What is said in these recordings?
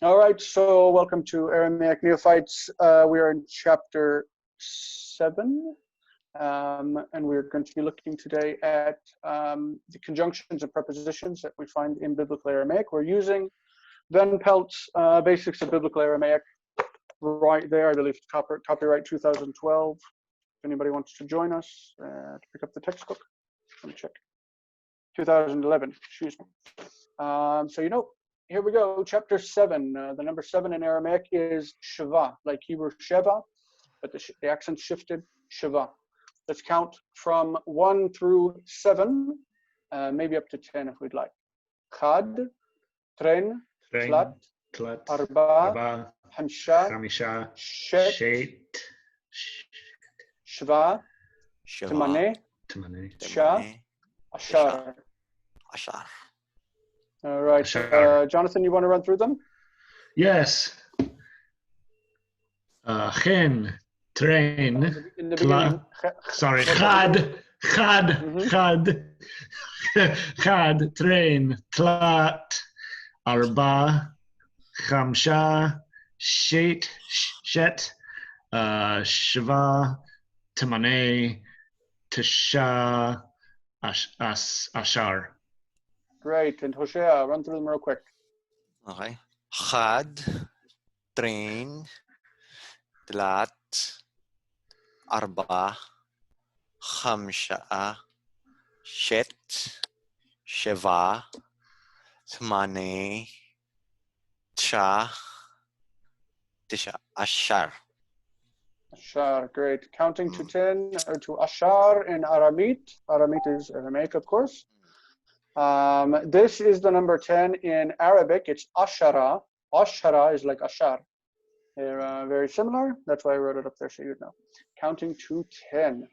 All right, so welcome to Aramaic Neophytes. We are in chapter 7, and we're going to be looking today at the conjunctions and prepositions that we find in Biblical Aramaic. We're using Pelt's Basics of Biblical Aramaic right there. I believe copyright 2012. If anybody wants to join us to pick up the textbook, let me check. 2011, excuse me. Here we go, chapter 7. The number 7 in Aramaic is Sheva, like Hebrew Sheva, but the accent shifted, Sheva. Let's count from 1 through 7, maybe up to 10 if we'd like. Chad, Tren, Tlat, Arba, Hamsha, Shet, Sheva, Tmane, Sha, Ashar. All right, Jonathan, you want to run through them? Yes. Chen, train, chad, train, tlat, arba, chamsha, shet, shva, tamane, tisha, ashar. Great, and Hosea, run through them real quick. Okay. Chad, train, tlat, arba, chamsha, shet, sheva, tmane, tisha, ashar. Ashar, great. Counting to 10 or to Ashar in Aramaic. Aramaic is Aramaic, of course. This is the number 10 in Arabic. It's Ashara. Ashara is like Ashar. They're very similar. That's why I wrote it up there so you'd know. Counting to 10.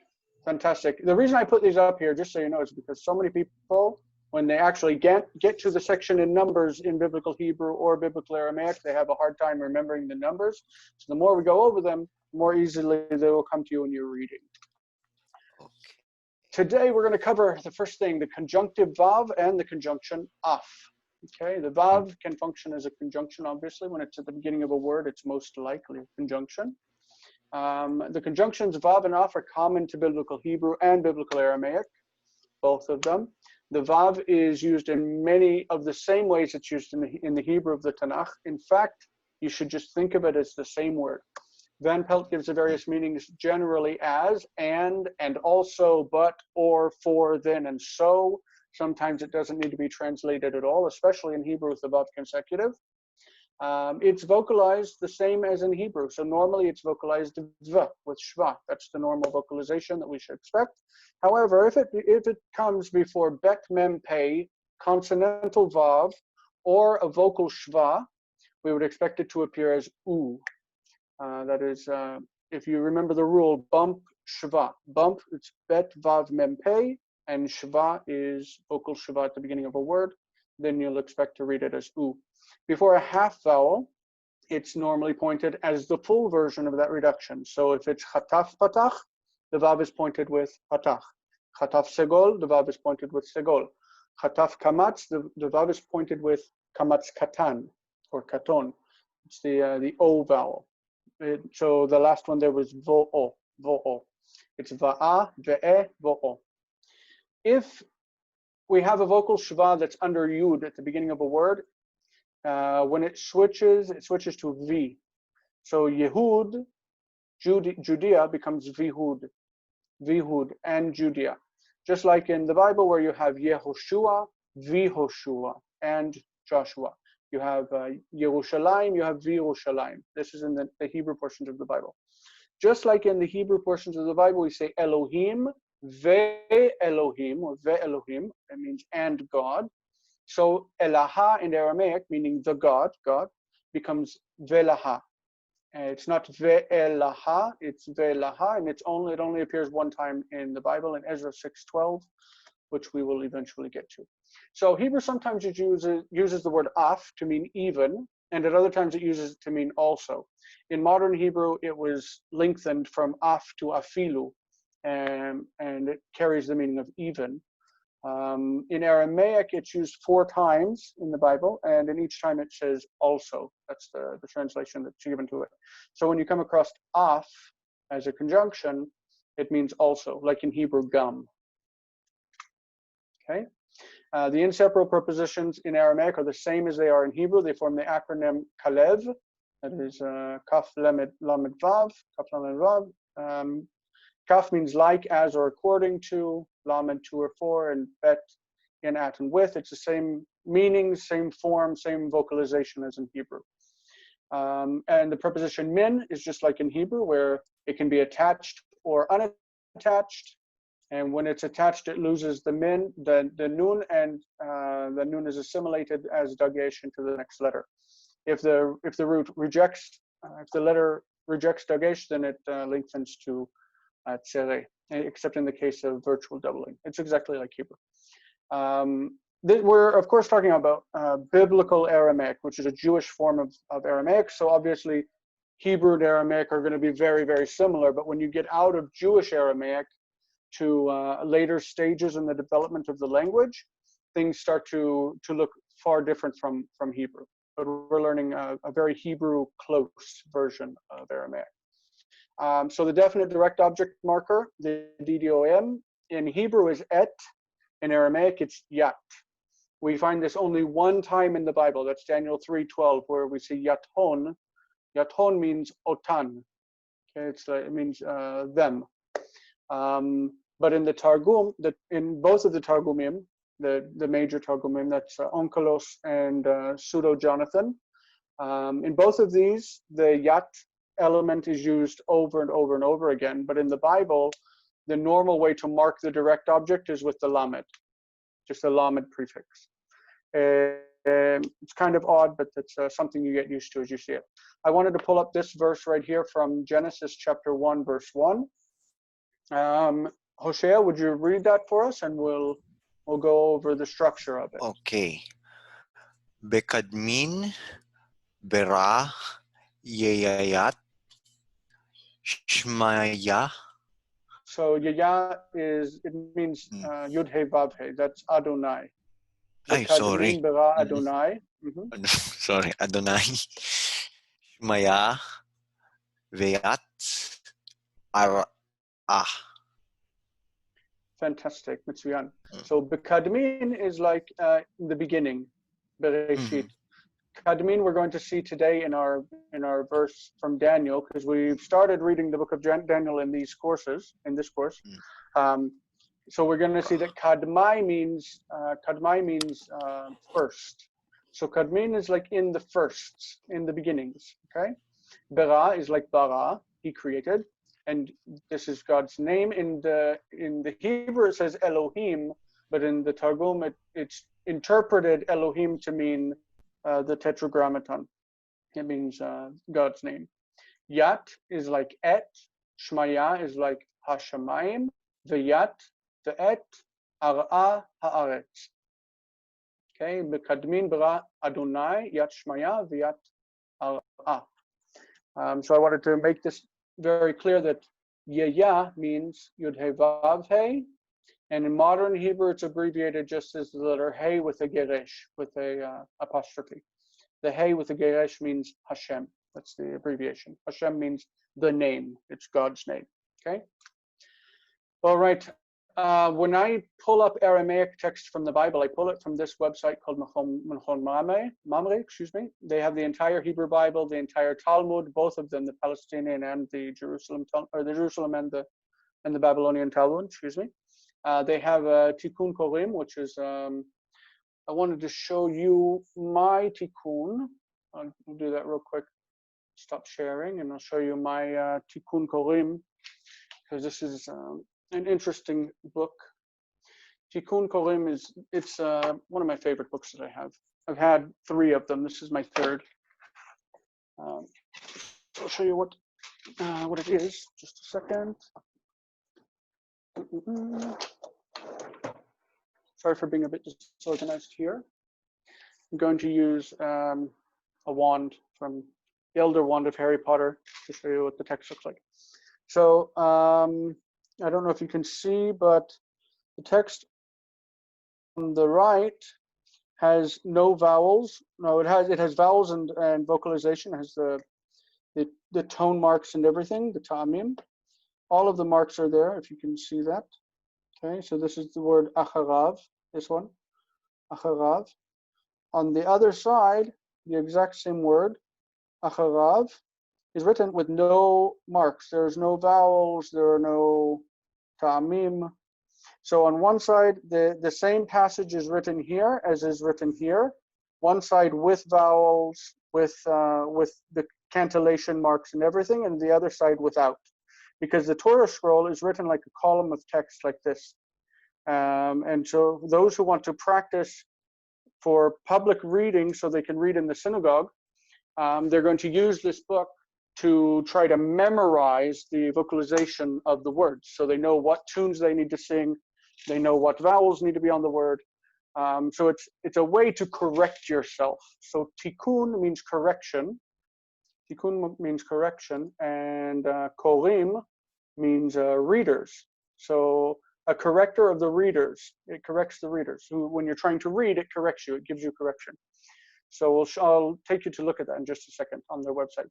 Fantastic. The reason I put these up here, just so you know, is because so many people, when they actually get to the section in numbers in Biblical Hebrew or Biblical Aramaic, they have a hard time remembering the numbers. So the more we go over them, the more easily they will come to you when you're reading. Today, we're going to cover the first thing, the conjunctive vav and the conjunction af. Okay, the vav can function as a conjunction, obviously. When it's at the beginning of a word, it's most likely a conjunction. The conjunctions vav and af are common to Biblical Hebrew and Biblical Aramaic, both of them. The vav is used in many of the same ways it's used in the Hebrew of the Tanakh. In fact, you should just think of it as the same word. Van Pelt gives the various meanings generally as, and also, but, or, for, then, and so. Sometimes it doesn't need to be translated at all, especially in Hebrew with the vav consecutive. It's vocalized the same as in Hebrew. So normally it's vocalized v with shva. That's the normal vocalization that we should expect. However, if it comes before bet, mem, pei, consonantal vav, or a vocal shva, we would expect it to appear as u. That is, if you remember the rule, bump, shva. Bump, it's bet, vav, mem, pei, and shva is vocal shva at the beginning of a word. Then you'll expect to read it as u. Before a half vowel, it's normally pointed as the full version of that reduction. So if it's chataf patach, the vav is pointed with patach. Chataf segol, the vav is pointed with segol. Chataf kamatz, the vav is pointed with kamatz katan, or katon. It's the o vowel. So the last one there was vo'o, vo'o. It's va'a, ve'e, vo'o. If we have a vocal shva that's under yud at the beginning of a word, when it switches to v. So Yehud, Judea becomes Vihud, and Judea. Just like in the Bible where you have Yehoshua, Vihoshua, and Joshua. You have Yerushalayim, you have Virushalayim. This is in the Hebrew portions of the Bible. Just like in the Hebrew portions of the Bible, we say Elohim, Ve-Elohim, or Ve-Elohim. That means and God. So Elaha in Aramaic, meaning the God, becomes Velaha. It's not Ve'elaha, it's Velaha, and it only appears one time in the Bible in Ezra 6:12, which we will eventually get to. So Hebrew sometimes it uses the word af to mean even, and at other times it uses it to mean also. In modern Hebrew, it was lengthened from af to afilu, and it carries the meaning of even. In Aramaic, it's used 4 times in the Bible, and in each time it says also. That's the translation that's given to it. So when you come across af as a conjunction, it means also, like in Hebrew, gum. Okay. The inseparable prepositions in Aramaic are the same as they are in Hebrew. They form the acronym Kalev. That is Kaf Lamed Vav. Kaf Lamed Vav. Kaf means like, as, or according to. Lamed, to or for, and bet, in, at, and with. It's the same meaning, same form, same vocalization as in Hebrew. And the preposition min is just like in Hebrew, where it can be attached or unattached. And when it's attached, it loses the min, the nun, and the nun is assimilated as dagesh into the next letter. If the root rejects, if the letter rejects dagesh, then it lengthens to tsere, except in the case of virtual doubling. It's exactly like Hebrew. We're, of course, talking about biblical Aramaic, which is a Jewish form of Aramaic. So obviously, Hebrew and Aramaic are going to be very, very similar. But when you get out of Jewish Aramaic to later stages in the development of the language, things start to look far different from Hebrew. But we're learning a very Hebrew close version of Aramaic. So the definite direct object marker, the DDOM, in Hebrew is et. In Aramaic, it's yat. We find this only one time in the Bible. That's Daniel 3:12, where we see yaton. Yaton means otan. Okay, it means them. But in the Targum, in both of the Targumim, the major Targumim, that's Onkelos and Pseudo-Jonathan, in both of these, the yat element is used over and over and over again. But in the Bible, the normal way to mark the direct object is with the lamed, just a lamed prefix. It's kind of odd, but it's something you get used to as you see it. I wanted to pull up this verse right here from Genesis chapter 1, verse 1. Hosea, would you read that for us, and we'll go over the structure of it. Okay. Bekadmin, Bera, Yeyayat, Shmaya. So Yaya it means Yud He Vav He. That's Adonai. Ay, sorry. Bekadmin Bera Adonai. Sorry, Adonai. Shmaya, Veyat, Arah. Fantastic, Mitsuyan. So Bekadmin is like in the beginning, Bereshit. Kadmin we're going to see today in our verse from Daniel, because we've started reading the book of Daniel in this course. So we're going to see that Kadmai means first. So Kadmin is like in the firsts, in the beginnings. Okay, Bera is like Bara, he created, and this is God's name. In the Hebrew it says Elohim, but in the Targum it's interpreted Elohim to mean the Tetragrammaton. It means God's name. Yat is like et. Shmaya is like Hashamayim. The yat, the et, Arah, haaretz. Okay, Bekadmin Bara Adonai, Yat Shmaya, V'yat Arah. So I wanted to make this very clear that Yeya means Yud He Vav He, and in modern Hebrew it's abbreviated just as the letter He with a geresh, with a apostrophe. The He with a geresh means Hashem. That's the abbreviation. Hashem means the name. It's God's name. Okay. All right. When I pull up Aramaic text from the Bible, I pull it from this website called Mechon Mamre. Excuse me. They have the entire Hebrew Bible, the entire Talmud, both of them, the Palestinian and the Jerusalem, or the Jerusalem and the Babylonian Talmud. Excuse me. They have a Tikkun Korim, which is I wanted to show you my Tikkun. I'll do that real quick. Stop sharing, and I'll show you my Tikkun Korim, because this is an interesting book. Tikkun Korim it's one of my favorite books that I have. I've had 3 of them. This is my 3rd. I'll show you what it is. Just a second. Sorry for being a bit disorganized here. I'm going to use a wand from the Elder Wand of Harry Potter to show you what the text looks like. So I don't know if you can see, but the text the right has no vowels. No, it has vowels and vocalization. It has the tone marks and everything, the ta'amim. All of the marks are there, if you can see that. Okay, so this is the word acharav, this one, acharav. On the other side, the exact same word, acharav, is written with no marks. There's no vowels, there are no ta'amim. So on one side, the same passage is written here as is written here. One side with vowels, with the cantillation marks and everything, and the other side without. Because the Torah scroll is written like a column of text like this. And so those who want to practice for public reading so they can read in the synagogue, they're going to use this book to try to memorize the vocalization of the words. So they know what tunes they need to sing, they know what vowels need to be on the word. So it's a way to correct yourself. So tikkun means correction. Tikkun means correction, and korim means readers. So a corrector of the readers. It corrects the readers. Who, when you're trying to read, it corrects you. It gives you correction. So I'll take you to look at that in just a second on their website.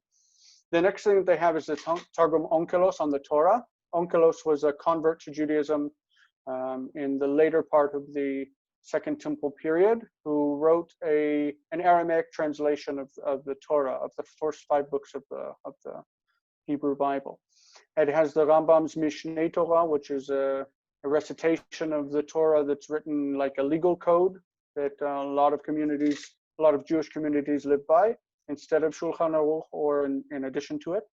The next thing that they have is the Targum Onkelos on the Torah. Onkelos was a convert to Judaism in the later part of the Second Temple period, who wrote an Aramaic translation of the Torah, of the first 5 books of the Hebrew Bible. It has the Rambam's Mishneh Torah, which is a recitation of the Torah that's written like a legal code that a lot of Jewish communities live by, instead of Shulchan Aruch or in addition to it.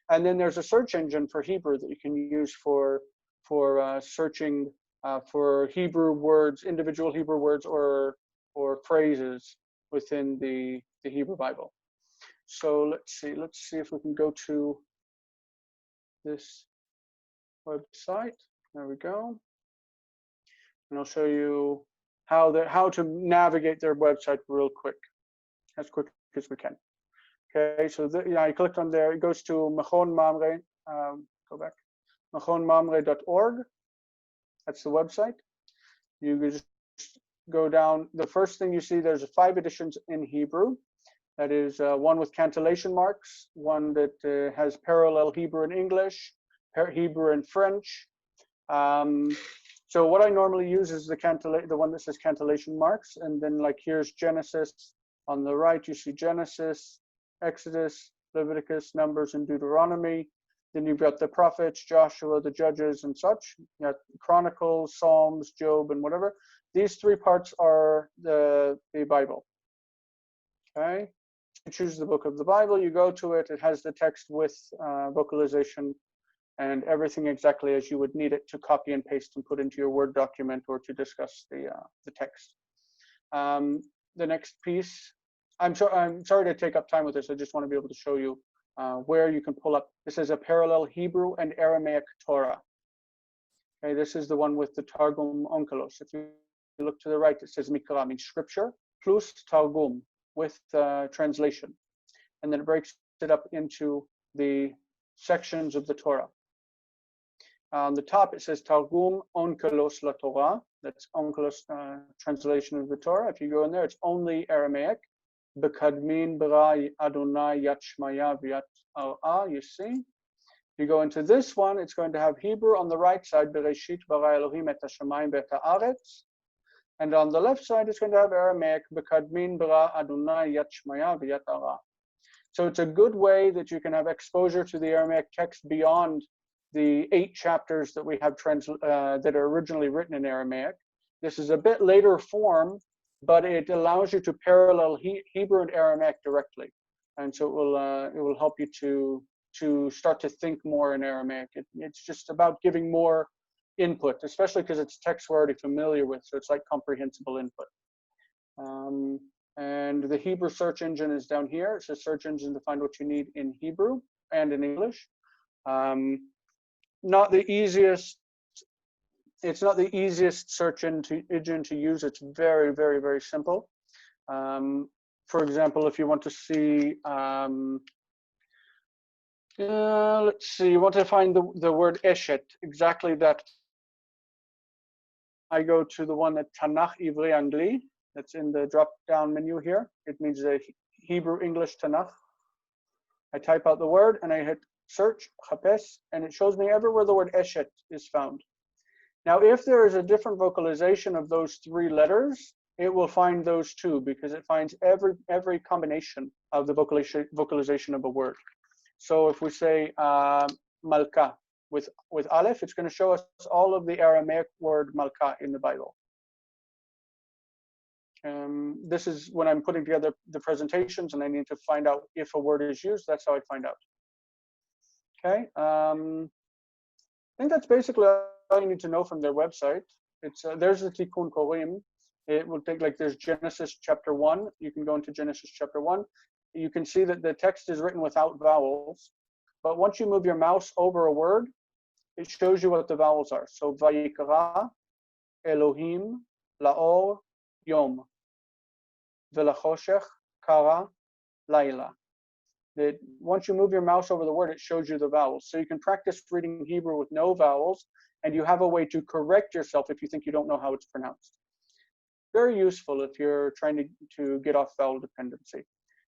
And then there's a search engine for Hebrew that you can use for searching for Hebrew words, individual Hebrew words or phrases within the Hebrew Bible. So let's see if we can go to this website. There we go. And I'll show you how to navigate their website real quick as we can. Okay, so I clicked on there. It goes to Machon Mamre. Go back. machonmamre.org. That's the website. You can just go down. The first thing you see, there's 5 editions in Hebrew. That is one with cantillation marks, one that has parallel Hebrew and English, Hebrew and French. So what I normally use is the one that says cantillation marks, and then like here's Genesis. On the right, you see Genesis, Exodus, Leviticus, Numbers, and Deuteronomy. Then you've got the prophets, Joshua, the judges, and such. You got Chronicles, Psalms, Job, and whatever. These 3 parts are the Bible. Okay. You choose the book of the Bible, you go to it. It has the text with vocalization and everything exactly as you would need it to copy and paste and put into your Word document or to discuss the text. The next piece, I'm sorry to take up time with this. I just want to be able to show you where you can pull up. This is a parallel Hebrew and Aramaic Torah. Okay, this is the one with the Targum Onkelos. If you look to the right, it says Mikra, means scripture, plus Targum, with translation. And then it breaks it up into the sections of the Torah. On the top, it says Targum Onkelos la Torah. That's Onkelos translation of the Torah. If you go in there, it's only Aramaic. Bekadmin bara Adonai yat shmaya v'yat ar'a, you see. If you go into this one, it's going to have Hebrew on the right side, Bereshit bara Elohim et hashamayim v'et haaretz. And on the left side, it's going to have Aramaic, Bekadmin bara Adonai yat shmaya v'yat ar'a. So it's a good way that you can have exposure to the Aramaic text beyond the 8 chapters that we have that are originally written in Aramaic. This is a bit later form, but it allows you to parallel Hebrew and Aramaic directly, and so it will help you to start to think more in Aramaic. It's just about giving more input, especially because it's text we're already familiar with, so it's like comprehensible input. And the Hebrew search engine is down here. It's a search engine to find what you need in Hebrew and in English. Not the easiest. It's not the easiest search engine to use. It's very, very, very simple. For example, if you want to see, let's see, you want to find the word eshet, exactly that I go to the one that Tanakh Ivri Angli. That's in the drop-down menu here. It means the Hebrew English Tanakh. I type out the word and I hit search, chapes, and it shows me everywhere the word eshet is found. Now, if there is a different vocalization of those three letters, it will find those two because it finds every combination of the vocalization of a word. So if we say malka with aleph, it's going to show us all of the Aramaic word malka in the Bible. This is when I'm putting together the presentations and I need to find out if a word is used. That's how I find out. Okay. I think that's basically all you need to know from their website. It's there's the Tikkun Korim. It will take, like, there's Genesis chapter 1. You can go into Genesis chapter 1. You can see that the text is written without vowels. But once you move your mouse over a word, it shows you what the vowels are. So Vayikra, Elohim, Laor, Yom, Velachoshech, Kara, Laila. That once you move your mouse over the word, it shows you the vowels. So you can practice reading Hebrew with no vowels, and you have a way to correct yourself if you think you don't know how it's pronounced. Very useful if you're trying to get off vowel dependency.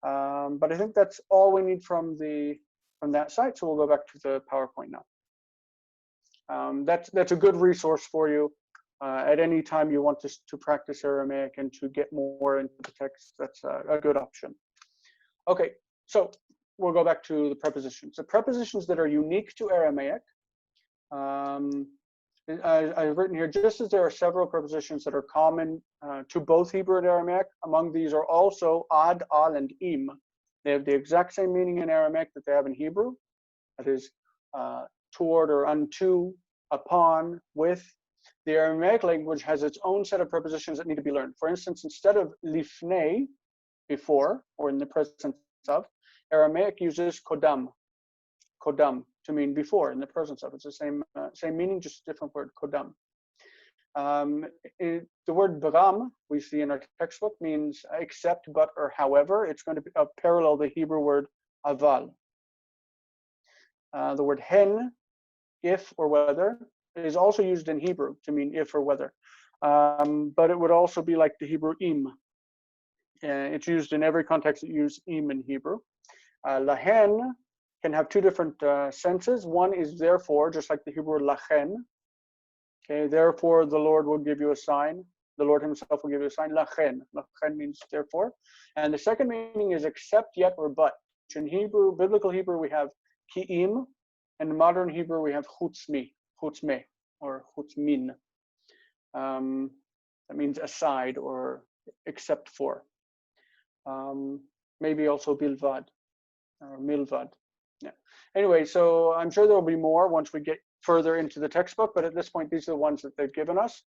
But I think that's all we need from that site. So we'll go back to the PowerPoint now. That's a good resource for you at any time you want to practice Aramaic and to get more into the text. That's a good option. Okay, so we'll go back to the prepositions. The prepositions that are unique to Aramaic. I've written here, just as there are several prepositions that are common to both Hebrew and Aramaic, among these are also ad, al, and im. They have the exact same meaning in Aramaic that they have in Hebrew. That is, toward or unto, upon, with. The Aramaic language has its own set of prepositions that need to be learned. For instance, instead of lifnei, before, or in the presence of, Aramaic uses kodam, to mean before, in the presence of. It's the same meaning, just a different word, kodam. The word baram, we see in our textbook, means except, but, or however. It's going to be parallel the Hebrew word aval. The word hen, if or whether, is also used in Hebrew to mean if or whether. But it would also be like the Hebrew im. It's used in every context that you use im in Hebrew. Lahen can have two different senses. One is therefore, just like the Hebrew lachen. Okay, therefore the Lord will give you a sign. The Lord himself will give you a sign. Lachen. Lachen means therefore. And the second meaning is except, yet, or but. In Hebrew, biblical Hebrew, we have ki'im, and in modern Hebrew we have chutzmi, chutzme, or chutzmin. That means aside or except for. Maybe also bilvad or milvad. Yeah. Anyway, so I'm sure there will be more once we get further into the textbook, but at this point, these are the ones that they've given us.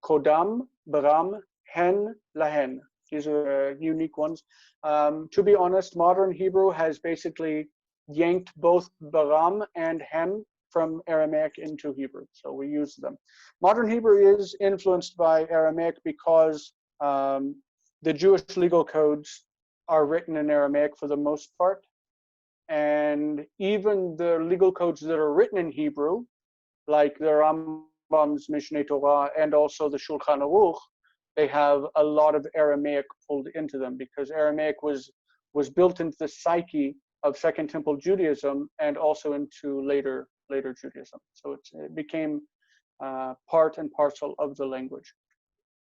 Kodam, Baram, Hen, Lahen. These are unique ones. To be honest, modern Hebrew has basically yanked both Baram and Hen from Aramaic into Hebrew, so we use them. Modern Hebrew is influenced by Aramaic because the Jewish legal codes are written in Aramaic for the most part. And even the legal codes that are written in Hebrew, like the Rambam's Mishneh Torah and also the Shulchan Aruch, they have a lot of Aramaic pulled into them because Aramaic was built into the psyche of Second Temple Judaism and also into later Judaism. So it became part and parcel of the language.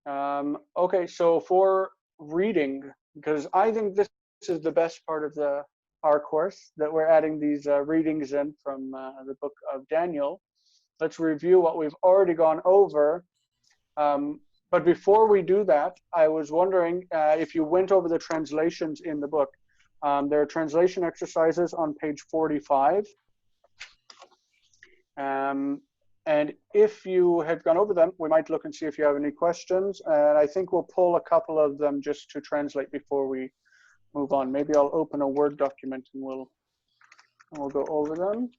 Okay, so for reading, because I think this is the best part of our course, that we're adding these readings in from the book of Daniel. Let's review what we've already gone over. But before we do that, I was wondering if you went over the translations in the book. There are translation exercises on page 45. And if you had gone over them, we might look and see if you have any questions. And I think we'll pull a couple of them just to translate before we move on. Maybe I'll open a Word document and we'll go over them.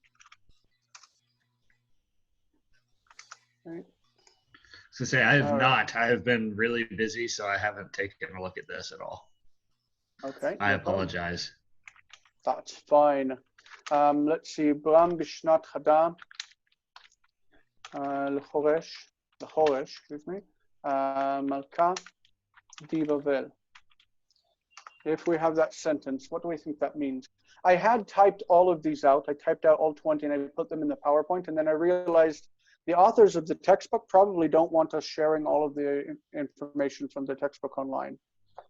Okay. So say I have not. I have been really busy, so I haven't taken a look at this at all. Okay. I apologize. That's fine. Let's see. Bram Bishnat Chada. L'choresh, excuse me. Malka di Bavel. If we have that sentence, what do we think that means? I had typed all of these out. I typed out all 20 and I put them in the PowerPoint, and then I realized the authors of the textbook probably don't want us sharing all of the information from the textbook online.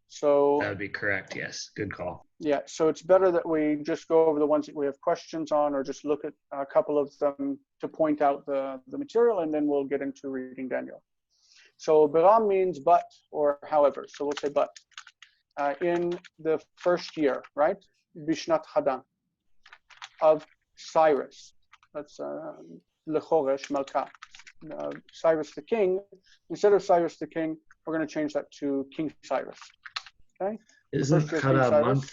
So that would be correct. Yes, good call. yeah, so it's better that we just go over the ones that we have questions on, or just look at a couple of them to point out the material, and then we'll get into reading Daniel. So Biram means but or however. So we'll say but. In the first year, right? Bishnat Hadan of Cyrus. That's Lechoresh Malka. Cyrus the king. Instead of Cyrus the king, we're going to change that to King Cyrus. Okay? Isn't Chada a month?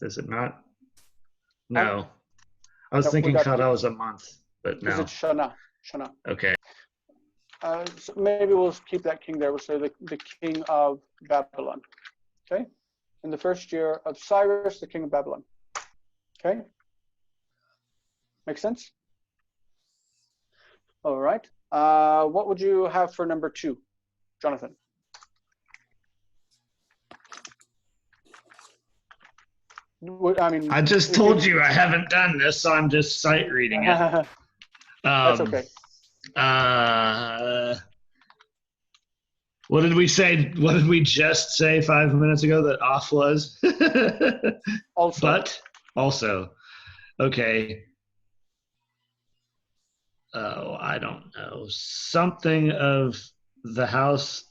Is it not? No. I was thinking Chada was a month, but no. Is it Shana? Shana. Okay. So maybe we'll keep that king there. We'll say the king of Babylon. Okay? In the first year of Cyrus, the king of Babylon. Okay? Make sense? All right. What would you have for number 2, Jonathan? I mean, I just told you I haven't done this, so I'm just sight reading it. That's okay. What did we say? What did we just say 5 minutes ago that off was? Also. But also. Okay. Oh, I don't know. Something of the house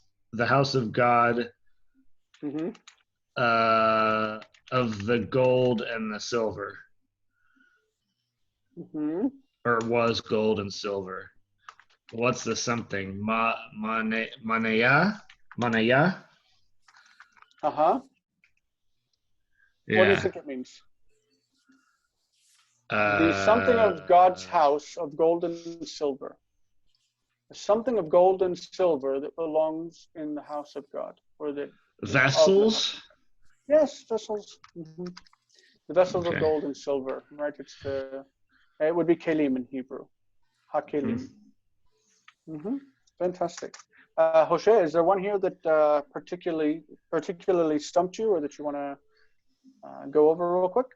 of God, Mm-hmm. of the gold and the silver. Mm-hmm. Or was gold and silver. What's the something? Manaya? Uh-huh. Yeah. What do you think it means? The something of God's house of gold and silver. Something of gold and silver that belongs in the house of God, or that vessels. Yes, vessels. Mm-hmm. The vessels of Okay. gold and silver, right? It would be kelim in Hebrew. Ha-kelim. Mm-hmm. Fantastic. Jose, is there one here that particularly stumped you, or that you want to go over real quick?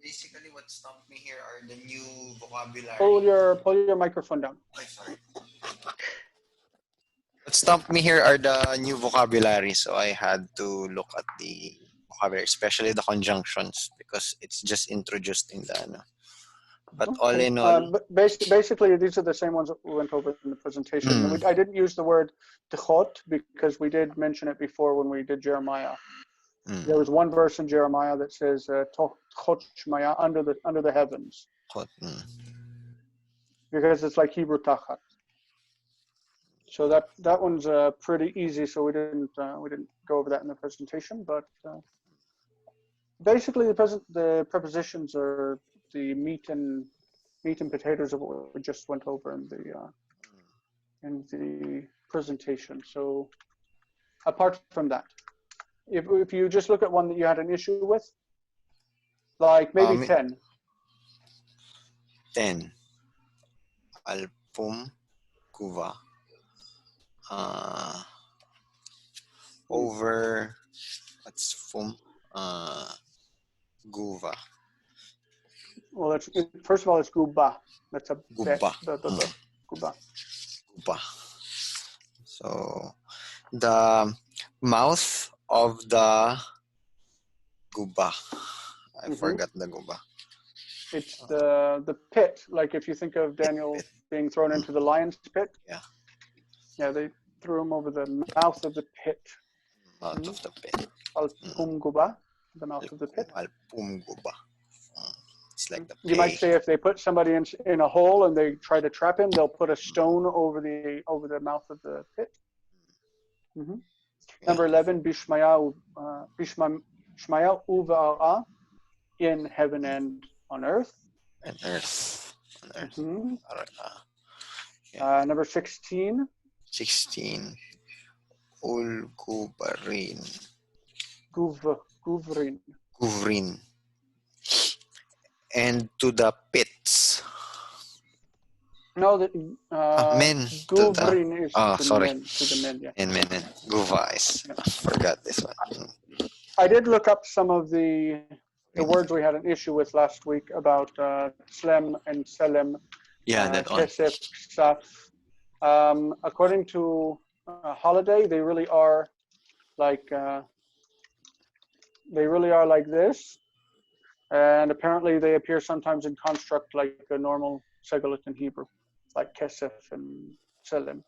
Basically, what stumped me here are the new vocabulary. Pull your microphone down. Oh, sorry. What stumped me here are the new vocabulary, so I had to look at the vocabulary, especially the conjunctions, because it's just introduced in the. But all in all, basically, these are the same ones that we went over in the presentation. I didn't use the word techot because we did mention it before when we did Jeremiah. There was one verse in Jeremiah that says techot shmaya, under the heavens, because it's like Hebrew tachat. So that one's pretty easy. So we didn't go over that in the presentation. But basically, the prepositions are the meat and potatoes of what we just went over in the presentation. So apart from that, if you just look at one that you had an issue with, like maybe 10. 10. Alpum kuva. Over. What's fum? Guva. Well, first of all, it's guba. That's a guba. Guba. Guba. So the mouth of the guba. I forgot the guba. It's the pit. Like if you think of Daniel being thrown into the lion's pit. Yeah, they threw him over the mouth of the pit. Mouth of the pit. Alpum guba, the mouth of the pit. Alpum guba. It's like the you might say if they put somebody in a hole and they try to trap him, they'll put a stone over the mouth of the pit. Number 11, Bishmaya Uva'ara, in heaven and on earth. And earth. On earth. Number 16. 16. Ulgubarin. Guvrin. And to the pits. No, the Men. Guvrin is to Sorry. men, to the men. Yeah. And men. Guva is. Forgot this one. I did look up some of the words we had an issue with last week about Slem and Selem, Yeah, that one. Kesef, Ksaf. According to Holiday, they really are like this, and apparently they appear sometimes in construct like a normal Segolitan Hebrew, like Kesef and Selem.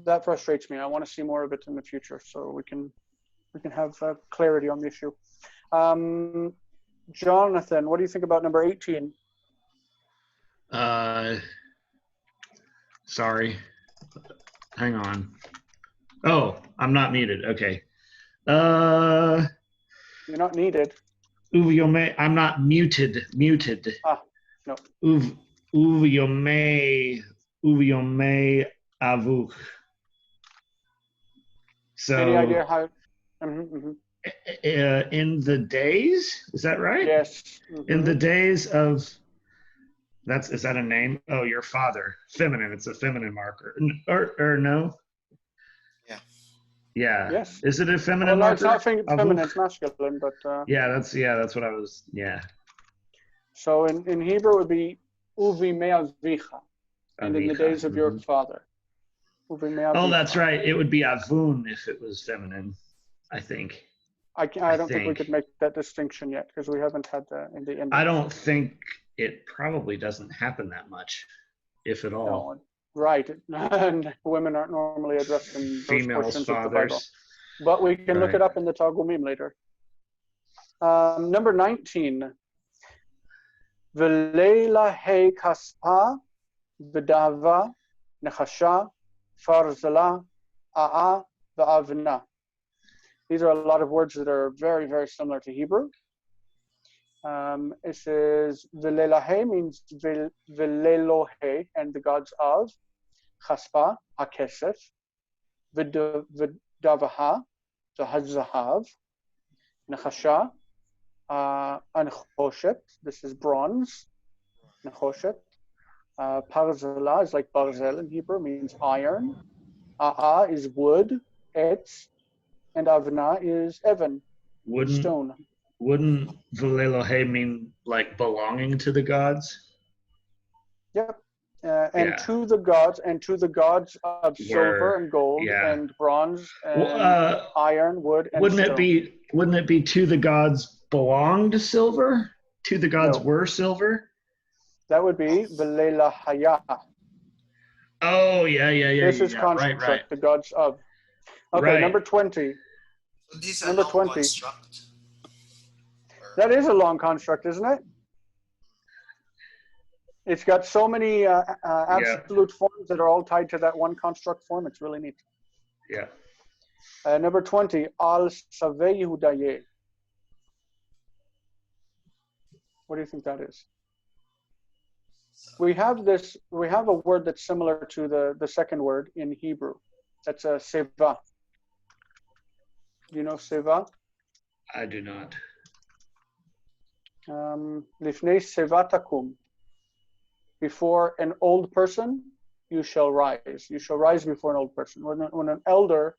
That frustrates me. I want to see more of it in the future, so we can have clarity on the issue. Jonathan, what do you think about number 18? Sorry. Hang on. Oh, I'm not muted. Okay. You're not needed. Uviome, I'm not muted. No. Uviome avuch. So. Any idea how? In the days, is that right? Yes. In the days of. Is that a name? Oh, your father. Feminine. It's a feminine marker. Or no? Yeah. Yeah. Yes. Is it a feminine no, marker? It's not feminine, it's masculine, but that's what I was. Yeah. So in Hebrew it would be uvi me'avicha, and in the days of your father. Uvi me'avicha. Oh, that's right. It would be avun if it was feminine, I think. I don't think we could make that distinction yet because we haven't had in the end. I don't think it probably doesn't happen that much, if at all. No, right. And women aren't normally addressed in those Females, portions fathers. of the Bible. But we can look it up in the Targumim later. Number 19. V'leila he kaspa v'dava nechasha farzala a'a v'avna. These are a lot of words that are very, very similar to Hebrew. It says V'leilahe means V'leilohe, and the gods of. Chaspa, HaKesef. V'davaha, the Hazahav. Nechasha, Anchoshet, this is bronze. Nechoshet. Parzala is like Barzel in Hebrew, means iron. A'a is wood, etz. And Avna is Evan, stone. Wouldn't V'leilohe mean like belonging to the gods? Yep. To the gods of silver and gold and bronze and iron, wood, and wouldn't stone. Wouldn't it be to the gods belonged to silver? To the gods were silver? That would be V'leilahaya. Oh, yeah. This is construct, right. The gods of. Okay, number 20. So this is number a long 20. Construct? That is a long construct, isn't it? It's got so many absolute forms that are all tied to that one construct form. It's really neat. Yeah. Number 20, Al Saveh Yehudaye. What do you think that is? We have a word that's similar to the second word in Hebrew. That's a seva. Do you know seva? I do not. Lifnei seva takum. Before an old person, you shall rise. You shall rise before an old person. When an elder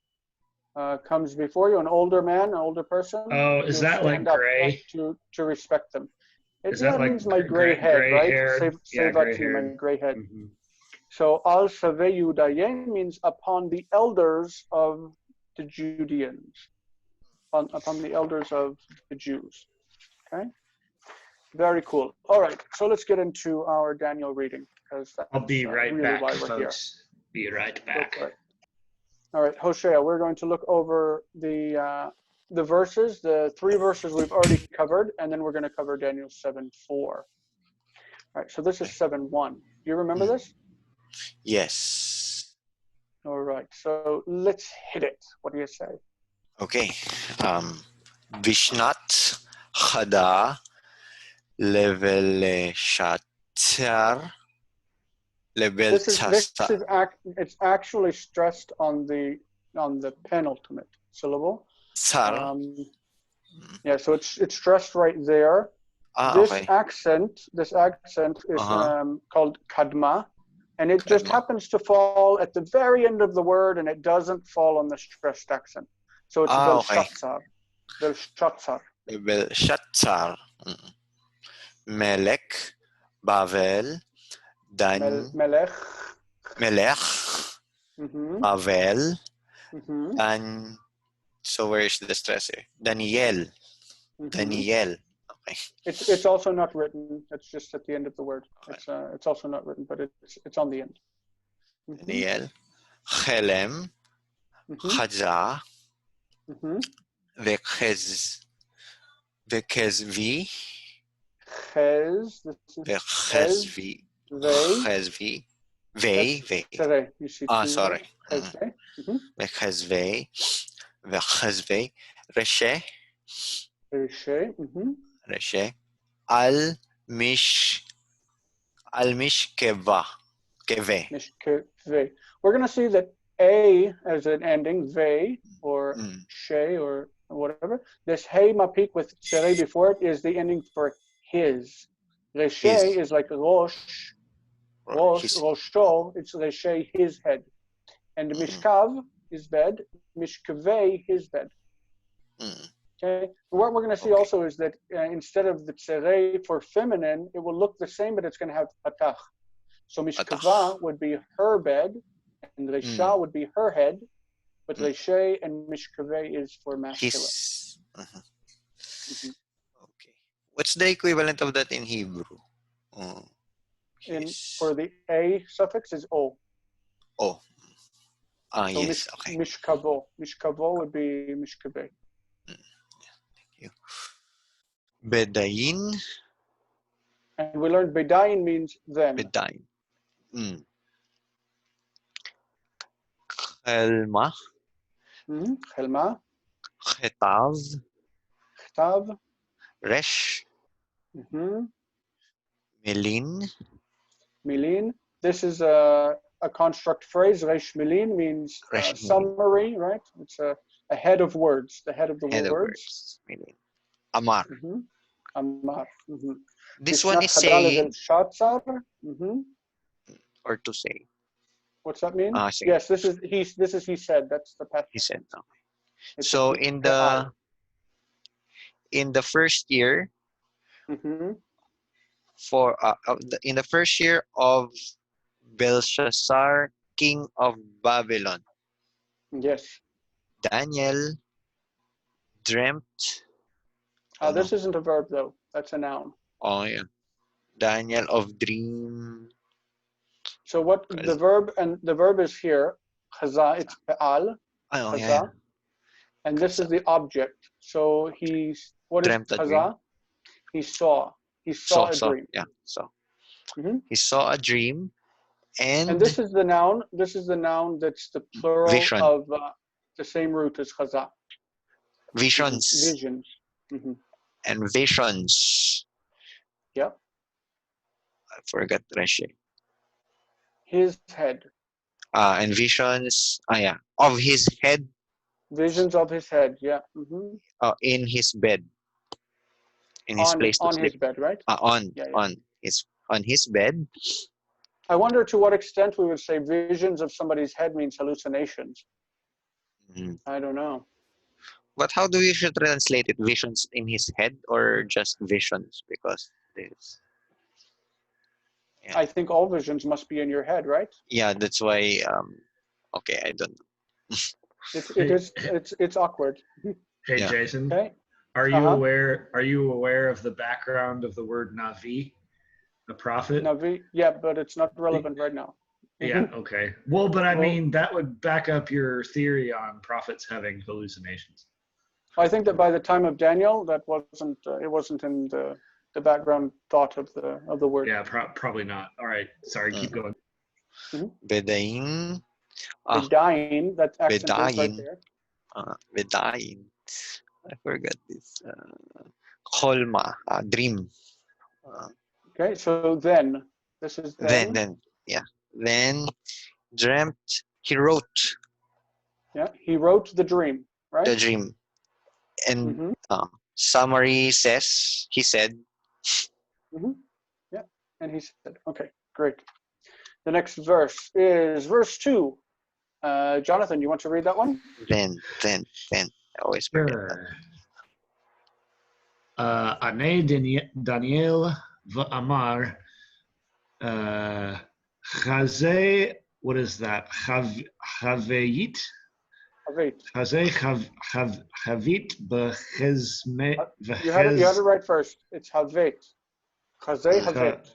comes before you, an older man, an older person. Oh, is that like gray? To respect them. Is that like means my gray head, right? Gray my gray head. Mm-hmm. So al saveh Yudaye means upon the elders of the Judeans, upon the elders of the Jews. Okay. Very cool. All right, so let's get into our Daniel reading because I'll be right really back, why we're folks. Here. Be right back. All right, Hosea, we're going to look over the verses, the 3 verses we've already covered, and then we're going to cover Daniel 7:4. All right, so this is 7:1. Do you remember this? Yes. All right, so let's hit it. What do you say? Okay. Vishnat Chada Level Shatter Level it's actually stressed on the penultimate syllable. Tsar. So it's stressed right there. This Okay. accent is called kadma, and it just Kadma. happens to fall at the very end of the word, and it doesn't fall on the stressed accent. So it's Okay. Belshazzar. Belshazzar. Belshazzar. Melek. Bavel. Dan. Melech. Melech. Mm-hmm. Bavel. Mm-hmm. Dan. So where is the stress here? Daniel. Mm-hmm. Daniel. Okay. It's also not written. It's just at the end of the word. Okay. It's also not written, but it's on the end. Mm-hmm. Daniel. Chelem. Mm-hmm. Chaza. Mm-hmm. Vekhez. Vekezvi. Chez. This is Vekezvi. Vei. Chezvi. Vei. Vei. Tere. You see two Sorry. there. Chez Vei. Mm-hmm. Vechezvei. Vechezvei. Reshe. Rishe. Mm-hmm. Reshe. Al mish. Al mish keva. Keve. Mishkeve. We're going to see that A as an ending, Ve, or She, or whatever. This Hey Mapik with Tere before it is the ending for his. Reshe is like Rosh. Rosho, it's Reshe, his head. And Mishkav is bed. Mishkeve, his bed. Okay. What we're going to see also is that instead of the Tere for feminine, it will look the same, but it's going to have Patach. So Mishkava would be her bed, and Resha would be her head, but Reshe and Mishkave is for masculine. Okay. What's the equivalent of that in Hebrew? For the A suffix is O. Oh. So Yes. Okay. Mishkavo. Mishkavo would be Mishkave. Thank you. Bedain. And we learned Bedain means then. Bedain. Chelma. Chelma. Chetav. Chtav. Resh. Milin. Milin. This is a construct phrase. Resh Milin means summary, right? It's a head of words, the head of the words. Milin. Amar. Amar. This one is saying. Or to say. What's that mean? Yes, this is he said. That's the path. He said. Okay. So in the first year, in the first year of Belshazzar, king of Babylon. Yes. Daniel dreamt. This isn't a verb though. That's a noun. Oh yeah. Daniel of dream. So what the verb is here, chaza, it's pe'al, chaza, and this is the object. So what is chaza? He saw a dream. Yeah, so he saw a dream, and this is the noun. This is the noun that's the plural vision. of the same root as chaza. Visions. Visions. And visions. Yep. I forgot Reshe. His head. And visions. Yeah. Of his head. Visions of his head. Yeah. In his bed. In his place to sleep. On his bed, right? On his bed. I wonder to what extent we would say visions of somebody's head means hallucinations. I don't know. But how do we should translate it? Visions in his head or just visions? Because this. I think all visions must be in your head, right? Yeah, that's why. Okay, I don't know. It's awkward. Hey, Jason. Okay. Are you aware of the background of the word Navi, the prophet? Navi, yeah, but it's not relevant right now. Yeah, okay. Well, but I mean, that would back up your theory on prophets having hallucinations. I think that by the time of Daniel, that wasn't in the background thought of the word. Yeah, probably not. All right, sorry, keep going. Bedain. Bedain, that accent is right there. Bedain. I forgot this. Cholma, dream. Okay, so then, this is then. Then dreamt, he wrote. Yeah, he wrote the dream, right? The dream. And summary says, he said. Yeah, and he said, okay, great. The next verse is verse 2. Jonathan, you want to read that one? Then. I always forget that. Sure. Ane Daniel v'amar Chazeh, what is that? Chaveit? Chazeh Chavit b'chezme You had it right first. It's Havet. Chazeh Havet.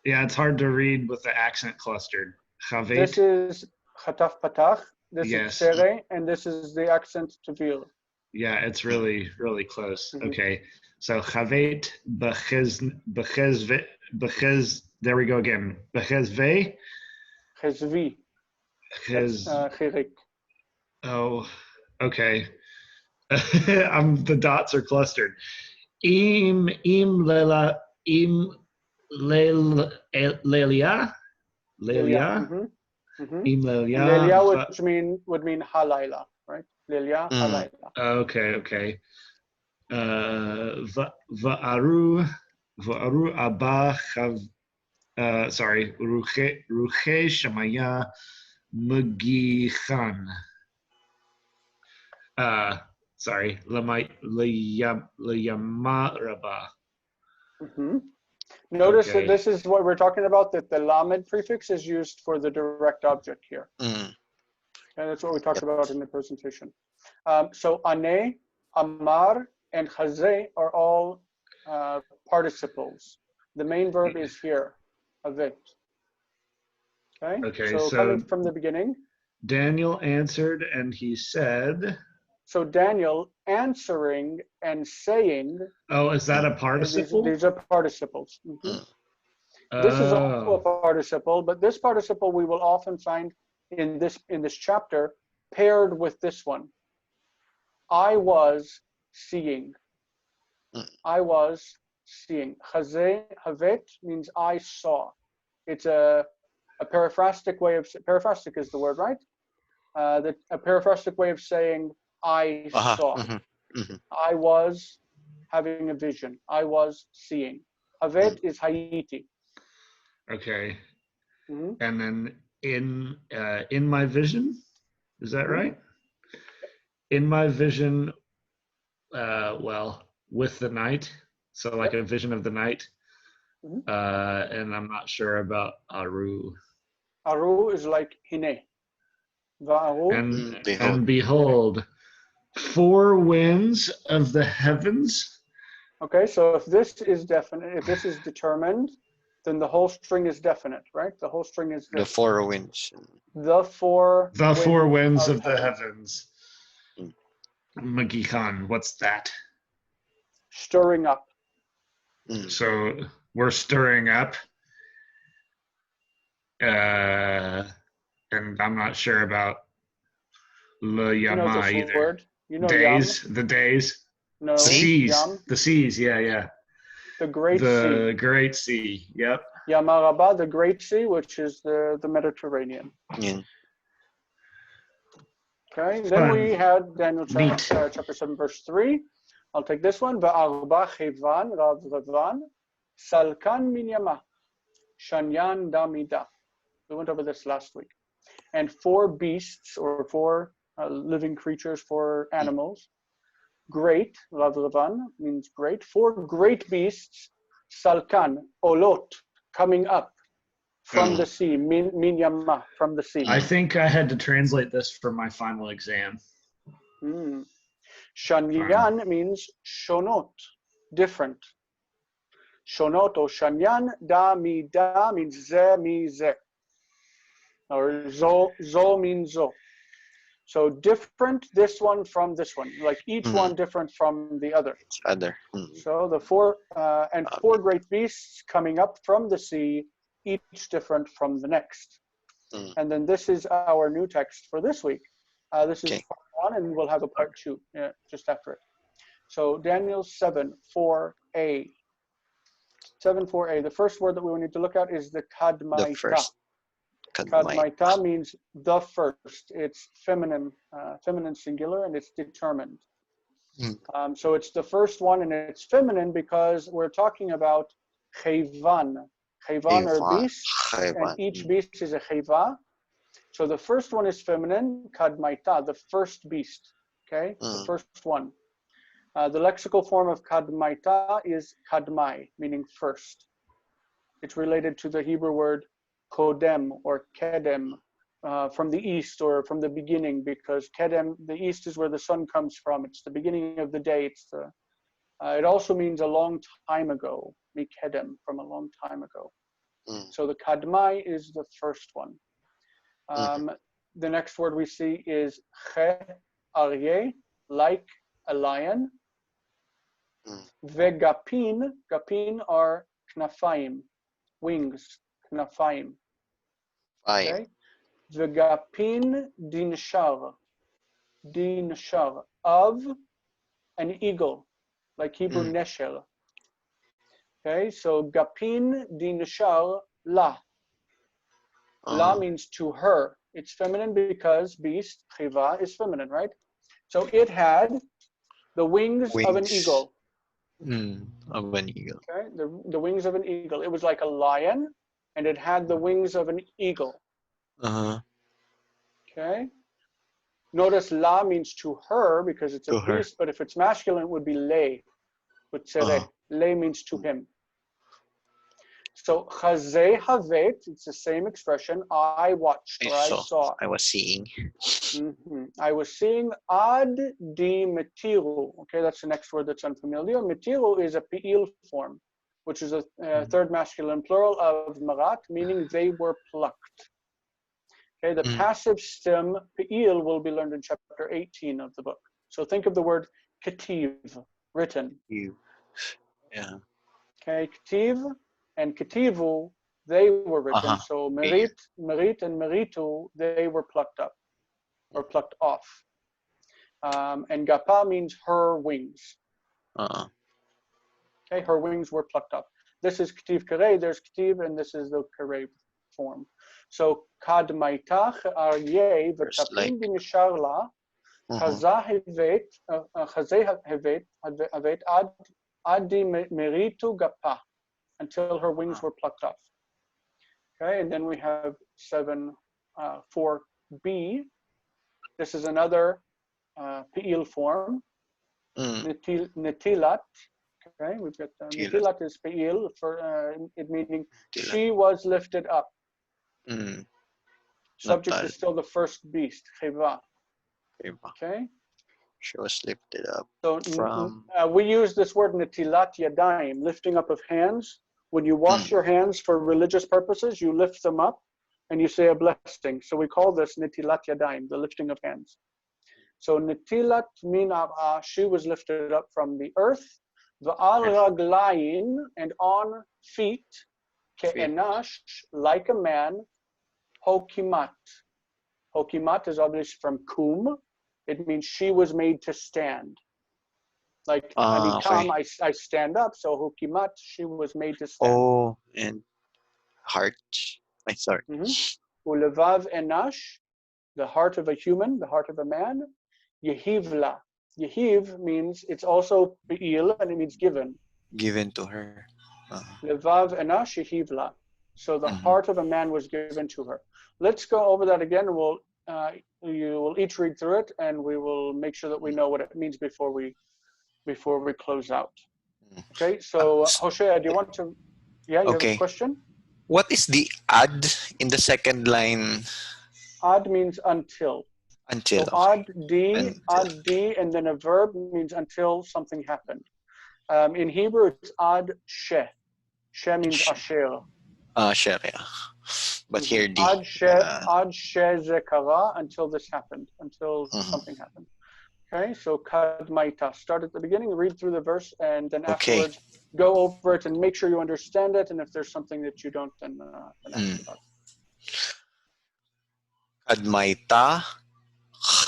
Yeah, it's hard to read with the accent clustered. Chaveit. This is Chataf Patach. This Yes. is Sere, and this is the accent to Vil. Yeah, it's really, really close. Okay. So Chaveit b'chez, there we go again. B'chezve. Chezvi. Chirik. Oh, okay. The dots are clustered. Im lelia. Im lelia. Lelia would mean halayla, right? Lelia halayla. Okay. Va'aru abba chav. Sorry, ruche shamaya mugichan. Sorry, layama rabba. Notice that this is what we're talking about, that the lamed prefix is used for the direct object here. And that's what we talked about in the presentation. So ane, amar, and chazeh are all participles. The main verb is here, avit. Okay, so coming from the beginning. Daniel answered and he said. So Daniel answering and saying. Oh, is that a participle? These are participles. This is also a participle, but this participle we will often find in this chapter paired with this one. I was seeing. I was seeing. Chazeh havet means I saw. It's a periphrastic way of, periphrastic is the word, right? A periphrastic way of saying I saw. I was having a vision. I was seeing. Havet is hayiti. Okay. And then in my vision, is that right? In my vision, well, with the night, so like a vision of the night. And I'm not sure about Aru. Aru is like hine. And behold, 4 winds of the heavens. Okay, so if this is definite, if this is determined, then the whole string is definite, right? The whole string is the 4 winds. The four winds of the heavens. Magichan, what's that? Stirring up. So we're stirring up. And I'm not sure about le yama either. Word? You know days, yam? The days. No. The seas. Yam? The seas, yeah. The Great Sea. The Great Sea, yep. Yamaraba, the Great Sea, which is the Mediterranean. Okay, then we had Daniel chapter 7, verse 3. I'll take this one. Va'arba chevan rav ravan salkan min yama shanyan damida. We went over this last week. And 4 beasts, or 4 living creatures, 4 animals. Great, rav ravan means great. 4 great beasts, salkan, olot, coming up from the sea, min yama, from the sea. I think I had to translate this for my final exam. Shanyan means shonot, different. Shonot or shanyan, da mi da means ze mi ze. Or zo means zo. So different, this one from this one. Like each one different from the other. So the 4 and 4 great beasts coming up from the sea, each different from the next. And then this is our new text for this week. This is part 1, and we'll have a part 2 just after it. So Daniel 7:4a. 7:4a. The first word that we need to look at is the kadmaita. Kadmaita means the first. It's feminine, feminine singular, and it's determined. So it's the first one, and it's feminine because we're talking about chayvan. Chayvan are beasts, and each beast is a chayva. So the first one is feminine, kadmaita, the first beast. Okay, the first one. The lexical form of kadmaita is kadmai, meaning first. It's related to the Hebrew word kodem or kedem, from the east or from the beginning, because kedem, the east is where the sun comes from. It's the beginning of the day. It also means a long time ago, mikedem, from a long time ago. So the kadmai is the first one. The next word we see is che aryeh, like a lion. Vegapin, gapin are knafayim, wings, knafayim. Okay. Vegapin dinshar, of an eagle, like Hebrew nesher. Okay, so gapin dinshar la. La means to her. It's feminine because beast, chiva, is feminine, right? So it had the wings of an eagle. Of an eagle. Okay, the wings of an eagle. It was like a lion, and it had the wings of an eagle. Okay. Notice la means to her because it's a beast, but if it's masculine, it would be le. Would say le means to him. So chazeh havet, it's the same expression. I watched, or I saw. I was seeing. I was seeing ad di metiru. Okay, that's the next word that's unfamiliar. Metiru is a pi'il form, which is a third masculine plural of marat, meaning they were plucked. Okay, the passive stem pi'il will be learned in chapter 18 of the book. So think of the word ketiv, written. Yeah. Okay, ketiv and ketivu, they were written. So merit and meritu, they were plucked up or plucked off. And gapa means her wings. Okay, her wings were plucked up. This is ketiv kare, there's ketiv, and this is the kare form. So kad maitach aryeh v'tapim b'nishar la chazeh hevet ad di meritu gapa, until her wings were plucked off. Okay, and then we have 4b. This is another pi'il form, netilat. Okay, we've got netilat is pi'il, for it meaning she was lifted up. Subject is still the first beast, cheva. Okay. She was lifted up. So from. We use this word netilat yadayim, lifting up of hands. When you wash your hands for religious purposes, you lift them up and you say a blessing. So we call this netilat yadayim, the lifting of hands. So netilat min ar'a, she was lifted up from the earth. V'al raglayin, and on feet, ke'enash, like a man, hokimat. Hokimat is obviously from kum. It means she was made to stand. Like anikam, I stand up. So hokimat, she was made to stand. Oh, and heart. I'm sorry. Ulevav enash, the heart of a human, the heart of a man. Yehivla. Yehiv means it's also be'il, and it means given. Given to her. Levav enash yehivla. So the heart of a man was given to her. Let's go over that again. You will each read through it, and we will make sure that we know what it means before we close out. Okay. So Hoshea, do you want to? Yeah, you have a question? What is the ad in the second line? Ad means until. Until. So ad di, and then a verb means until something happened. In Hebrew, it's ad she. She means asher. Asher, yeah. But here, di. Ad she zekara, until this happened, until something happened. Okay, so kadmaita. Start at the beginning, read through the verse, and then afterwards go over it and make sure you understand it. And if there's something that you don't, then ask about it. Kadmaita,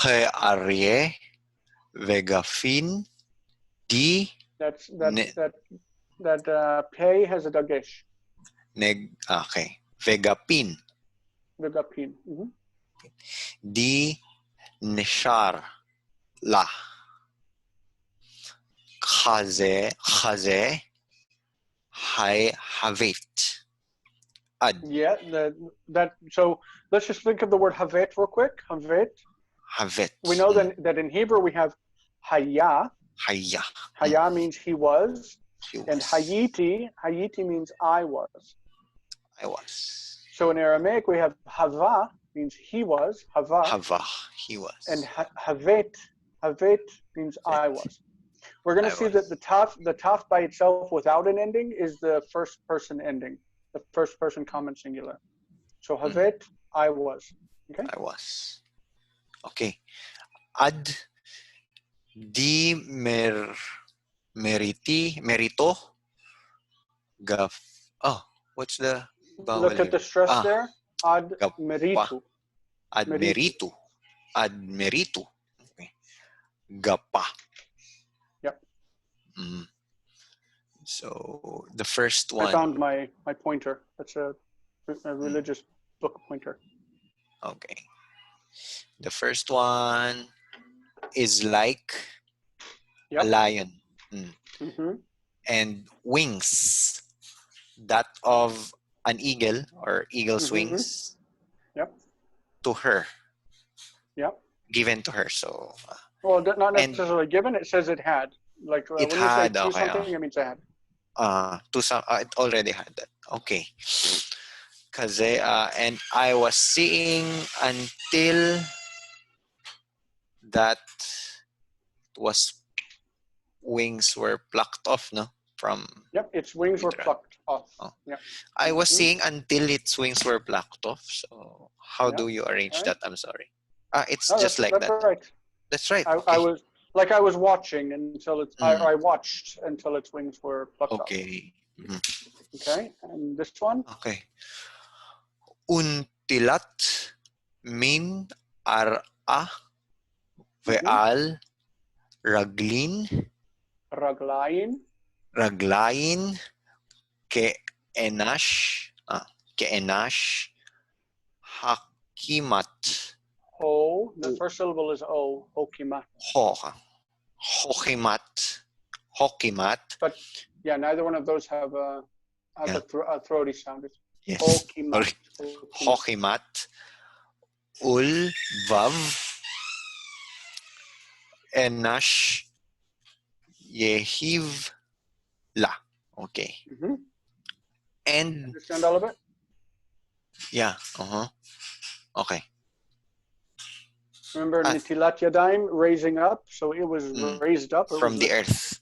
che arye, vegafin, di. That pay has a dagesh. Vegapin. Vegapin. Di nishar la. Chaze, Hai, Havet. Ad, Yeah, so let's just think of the word havet real quick. Havet. Havet. We know that in Hebrew we have haya. Haya. Haya means he was. He And was. hayiti means I was. I was. So in Aramaic we have hava means he was, hava. Hava. He was. And havet means I was. We're going to see that the taf by itself without an ending is the first person ending, the first person common singular. So havet, I was. Okay. I was. Okay. Ad di merito gaf. Oh, what's the vowel Look at here? the stress there. Ad Gapa. meritu. Ad meritu. Ad meritu. Okay. Gapa. Yep. So the first one. I found my pointer. That's a religious book pointer. Okay. The first one is like a lion. And wings, that of an eagle or eagle's wings. Yep. To her. Yep. Given to her. So. Well, not necessarily given. It says it had. Like it when had, you say to something, it means it had. To some, it already had that. Okay. Kasi, and I was seeing until that was wings were plucked off, no? From. Yep, its wings were plucked off. Oh. Yep. I was seeing until its wings were plucked off. So how do you arrange that? I'm sorry. It's just like that's that. Right. That's right. I was watching until it's. I watched until its wings were plucked off. Okay. Okay, and this one. Okay. Untilat min ar'a ve'al raglain ke enash hakimat. Ho, the first syllable is O, hokimat. Hokimat. But yeah, neither one of those have a throaty sound. It's yes. Hokimat. Ul vav enash yehiv la. Okay. And understand all of it? Yeah. Okay. Remember Nitilat Yadayim, raising up, so it was raised up from the earth.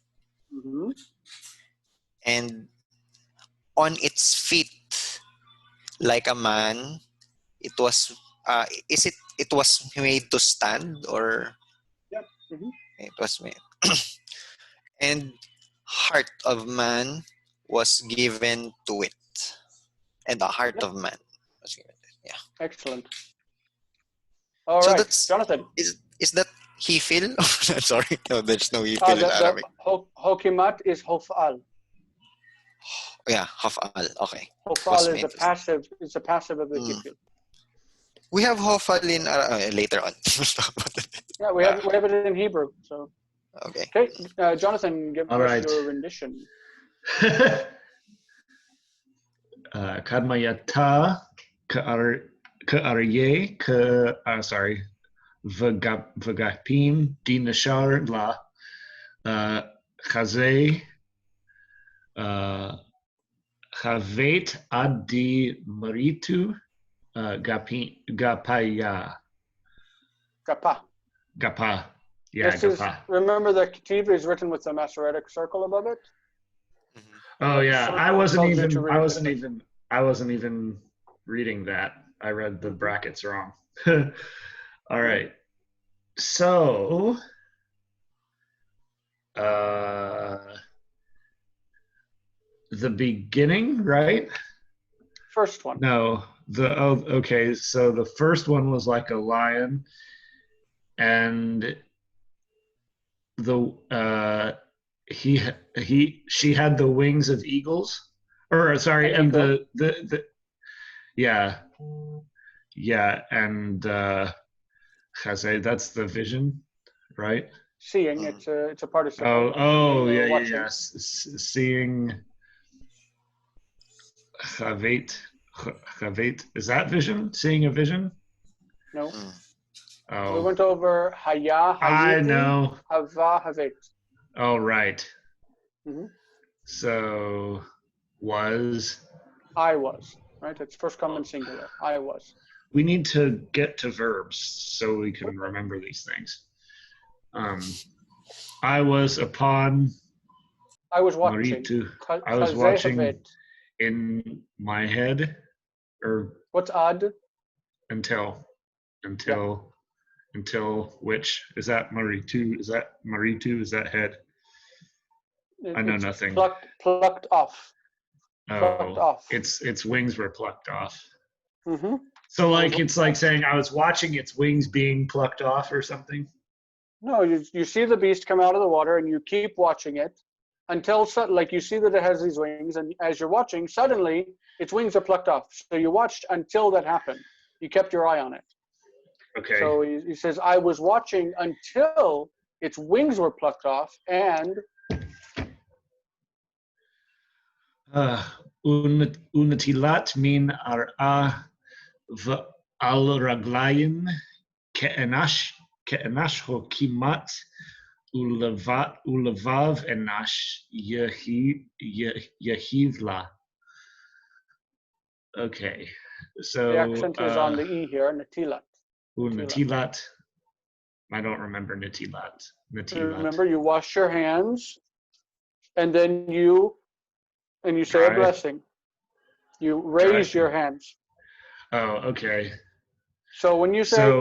And on its feet, like a man, it was. It was made to stand, or? Yep. It was made. And heart of man was given to it, and the heart of man was given to it. Yeah. Excellent. All right, that's, Jonathan. Is that hifil? Sorry, no, there's no hifil in Arabic. Hokimat is hofal. Yeah, hofal. Okay. Hofal is a passive. It's a passive of the hifil. We have hofal in later on. Yeah, we have it in Hebrew. So. Okay. Okay, Jonathan, give us your rendition. Kadmayata ka'arye sorry, v'gapim dinashar la chazeh chavet ad di maritu gapaya. Gapa. Yeah, gapa. Remember the Ketiva is written with the Masoretic circle above it? Oh yeah, I wasn't even reading that. I read the brackets wrong. All right. So the beginning, right? First one. No, okay. So the first one was like a lion, and she had the wings of eagles, or sorry, and the and Chazé, that's the vision, right? seeing. It's a participle. Yeah. Watching. Seeing. Chavet. Is that vision? Seeing a vision? No. Oh. We went over haya, I hayiti, know. hava, havet. Oh, right. Mm-hmm. So, was. I was, right? It's first common singular. I was. We need to get to verbs so we can remember these things. I was upon. I was watching. Maritu. I was watching in my head, or what's ad? Until which is that Maritu? Is that Maritu? Is that head? I know nothing. Plucked off. Plucked off. Its wings were plucked off. Mm-hmm. So like it's like saying I was watching its wings being plucked off or something. No, you see the beast come out of the water and you keep watching it until like you see that it has these wings, and as you're watching, suddenly its wings are plucked off. So you watched until that happened. You kept your eye on it. Okay. So he says, I was watching until its wings were plucked off, and unatilat min ar'a al raglayin ke'enash hokimat ulavav enash yehivla. Okay, so the accent is on the e here, natilat. Natilat. I don't remember natilat. Remember, you wash your hands, and then you say a blessing. You raise your hands. Oh, okay. So when you say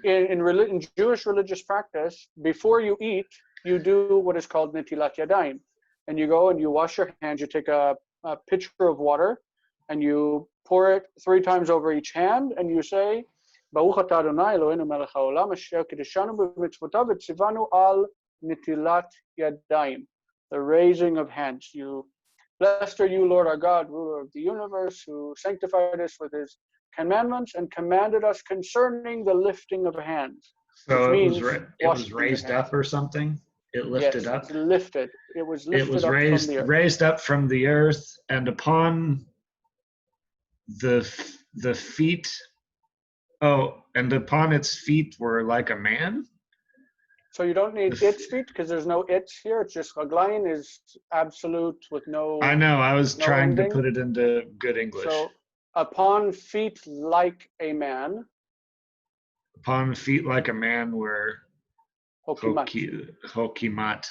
in Jewish religious practice, before you eat, you do what is called netilat yadayim, and you go and you wash your hands. You take a pitcher of water, and you pour it 3 times over each hand, and you say, Baruch atah Adonai Eloheinu melech haolam asher kiddushanu b'mitzvotav v'tzivanu al netilat yadayim, the raising of hands. You blessed are you, Lord our God, ruler of the universe, who sanctified us with his commandments and commanded us concerning the lifting of hands. So it was raised up or something? It lifted up? It's lifted. It was lifted it was up raised, from the earth. Raised up from the earth, and upon the feet. Oh, and upon its feet were like a man? So you don't need its feet because there's no its here. It's just Raglayin is absolute with no. I know. I was trying ending. To put it into good English. So upon feet like a man. Upon feet like a man were Hokimat.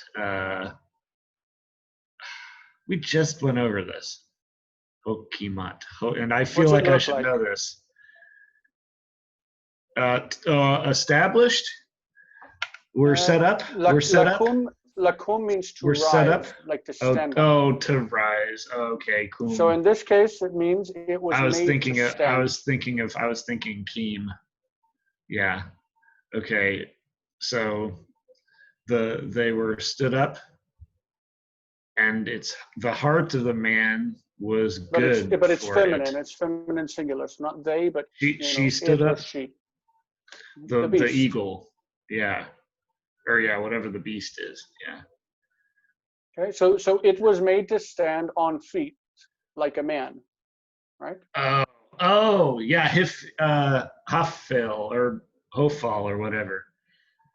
We just went over this. Hokimat. And I feel like I should know this. Established? We're set up? We're set up? Lakum means to rise, set up? like to stand up. Oh, to rise. Okay, cool. So in this case, it means it was made to stand. I was thinking Keem. Yeah. Okay. So they were stood up, and the heart of the man was good. But it's feminine. It's feminine singular. It's not they, but she stood up. She. The eagle. Yeah. Or yeah, whatever the beast is. Yeah. Okay. So it was made to stand on feet like a man, right? Oh yeah, Hafel or Hofal or whatever.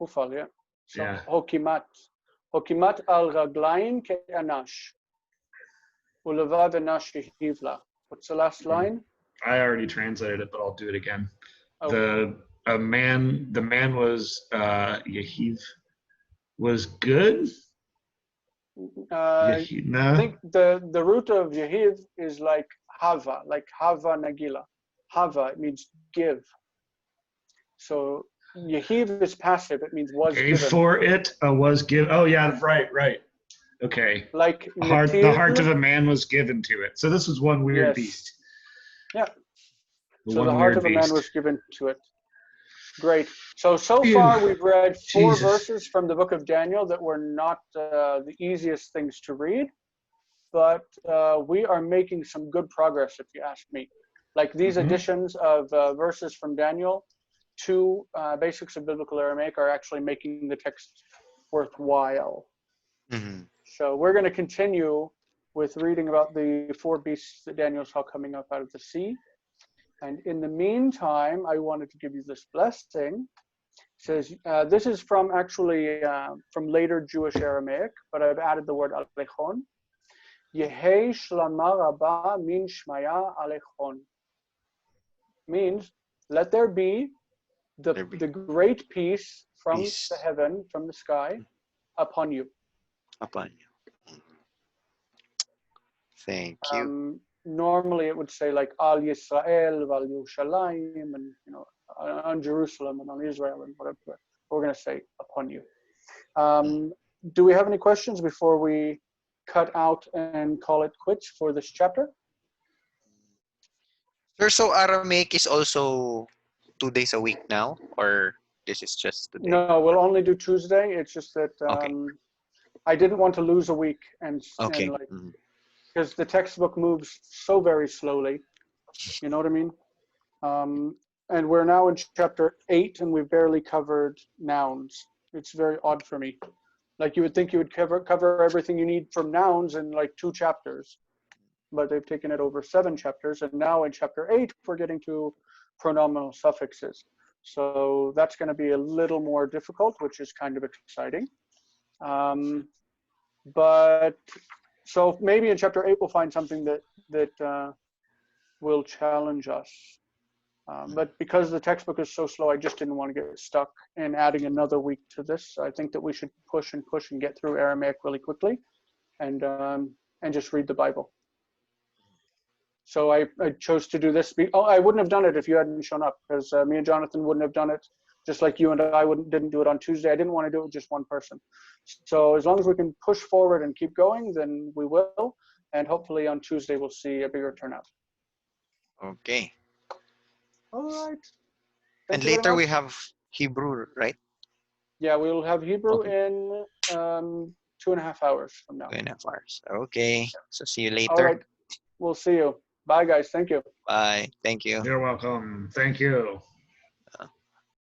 Hofal, yeah. So yeah. Hokimat al raglayin ke'anash. Ulavav enash yehivla. What's the last line? I already translated it, but I'll do it again. Okay. The man was Yehiv was good. I think the root of Yehiv is like Hava Nagila. Hava, it means give. So Yehiv is passive. It means was given. For it was given. Oh yeah, right. Okay. Like the heart of a man was given to it. So this was one weird beast. Yeah. So the heart of a man was given to it. Great. So far we've read 4 verses from the book of Daniel that were not the easiest things to read, but we are making some good progress, if you ask me. Like these additions of verses from Daniel to Basics of Biblical Aramaic are actually making the text worthwhile. Mm-hmm. So we're going to continue with reading about the 4 beasts that Daniel saw coming up out of the sea. And in the meantime, I wanted to give you this blessing. It says, this is from actually from later Jewish Aramaic, but I've added the word alechon. Yehei shlamar rabba min shmaya alechon. Means, let there be the great peace from the heaven, from the sky, upon you. Upon you. Thank you. Normally it would say like Al Yisrael, Val Yerushalayim, and on Jerusalem and on Israel and whatever. We're going to say upon you. Do we have any questions before we cut out and call it quits for this chapter? Sir, so Aramaic is also 2 days a week now, or this is just today? No, we'll only do Tuesday. It's just that I didn't want to lose a week and like because the textbook moves so very slowly. You know what I mean? And we're now in chapter 8 and we've barely covered nouns. It's very odd for me. Like you would think you would cover everything you need from nouns in like 2 chapters, but they've taken it over 7 chapters. And now in chapter 8, we're getting to pronominal suffixes. So that's going to be a little more difficult, which is kind of exciting. But so maybe in chapter 8, we'll find something that will challenge us. But because the textbook is so slow, I just didn't want to get stuck in adding another week to this. I think that we should push and get through Aramaic really quickly and just read the Bible. So I chose to do this. I wouldn't have done it if you hadn't shown up, because me and Jonathan wouldn't have done it, just like you and I didn't do it on Tuesday. I didn't want to do it with just one person. So as long as we can push forward and keep going, then we will. And hopefully on Tuesday, we'll see a bigger turnout. Okay. All right. And later we have Hebrew, right? Yeah, we'll have Hebrew in 2.5 hours from now. 2.5 hours. Okay. So see you later. All right. We'll see you. Bye, guys. Thank you. Bye. Thank you. You're welcome. Thank you.